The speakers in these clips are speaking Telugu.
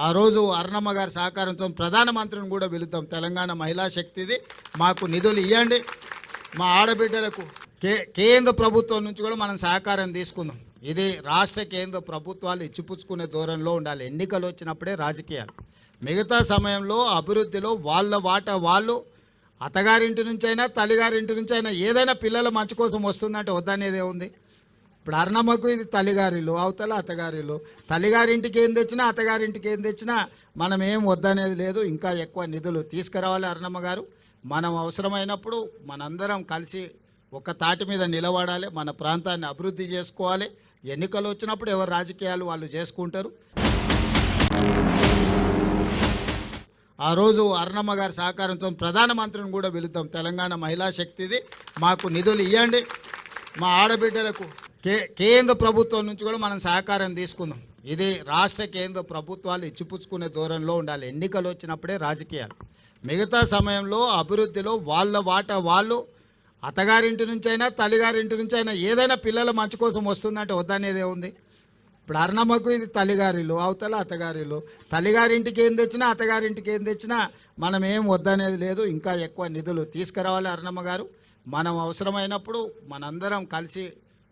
ఆ రోజు అరుణమ్మ గారి సహకారంతో ప్రధానమంత్రిని కూడా పిలుద్దాం. తెలంగాణ మహిళా శక్తిది, మాకు నిధులు ఇవ్వండి, మా ఆడబిడ్డలకు కేంద్ర ప్రభుత్వం నుంచి కూడా మనం సహకారం తీసుకుందాం. ఇది రాష్ట్ర కేంద్ర ప్రభుత్వాలు ఇచ్చిపుచ్చుకునే ధోరణిలో ఉండాలి. ఎన్నికలు వచ్చినప్పుడే రాజకీయాలు, మిగతా సమయంలో అభివృద్ధిలో వాళ్ళ వాటా వాళ్ళు, అత్తగారింటి నుంచైనా తల్లిగారింటి నుంచైనా ఏదైనా పిల్లల మంచి కోసం వస్తుందంటే వద్దనేదే ఉంది. ఇప్పుడు అరుణమ్మకు ఇది తల్లిగారిలు, అవతల అత్తగారిలు. తల్లిగారింటికి ఏం తెచ్చినా అత్తగారింటికి ఏం తెచ్చినా మనం ఏం వద్దనేది లేదు. ఇంకా ఎక్కువ నిధులు తీసుకురావాలి అరుణమ్మ గారు. మనం అవసరమైనప్పుడు మనందరం కలిసి ఒక తాటి మీద నిలబడాలి, మన ప్రాంతాన్ని అభివృద్ధి చేసుకోవాలి. ఎన్నికలు వచ్చినప్పుడు ఎవరు రాజకీయాలు వాళ్ళు చేసుకుంటారు. ఆ రోజు అరుణమ్మ గారి సహకారంతో ప్రధానమంత్రిని కూడా పిలుద్దాం. తెలంగాణ మహిళా శక్తిది, మాకు నిధులు ఇవ్వండి, మా ఆడబిడ్డలకు కేంద్ర ప్రభుత్వం నుంచి కూడా మనం సహకారం తీసుకుందాం. ఇది రాష్ట్ర కేంద్ర ప్రభుత్వాలు ఇచ్చిపుచ్చుకునే ధోరణిలో ఉండాలి. ఎన్నికలు వచ్చినప్పుడే రాజకీయాలు, మిగతా సమయంలో అభివృద్ధిలో వాళ్ళ వాటా వాళ్ళు, అత్తగారింటి నుంచైనా తల్లిగారింటి నుంచైనా ఏదైనా పిల్లల మంచి కోసం వస్తుందంటే వద్దనేదే ఉంది. ఇప్పుడు అరుణమ్మకు ఇది తల్లిగారిలు, అవతల అత్తగారిలు. తల్లిగారింటికి ఏం తెచ్చినా అత్తగారింటికి ఏం తెచ్చినా మనం ఏం వద్దనేది లేదు. ఇంకా ఎక్కువ నిధులు తీసుకురావాలి అరుణమ్మ గారు. మనం అవసరమైనప్పుడు మనందరం కలిసి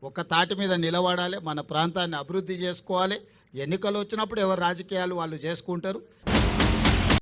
ఒక తాటి మీద నిలబడాలి, మన ప్రాంతాన్ని అభివృద్ధి చేసుకోవాలి. ఎన్నికలు వచ్చినప్పుడు ఎవరు రాజకీయాలు వాళ్ళు చేసుకుంటారు.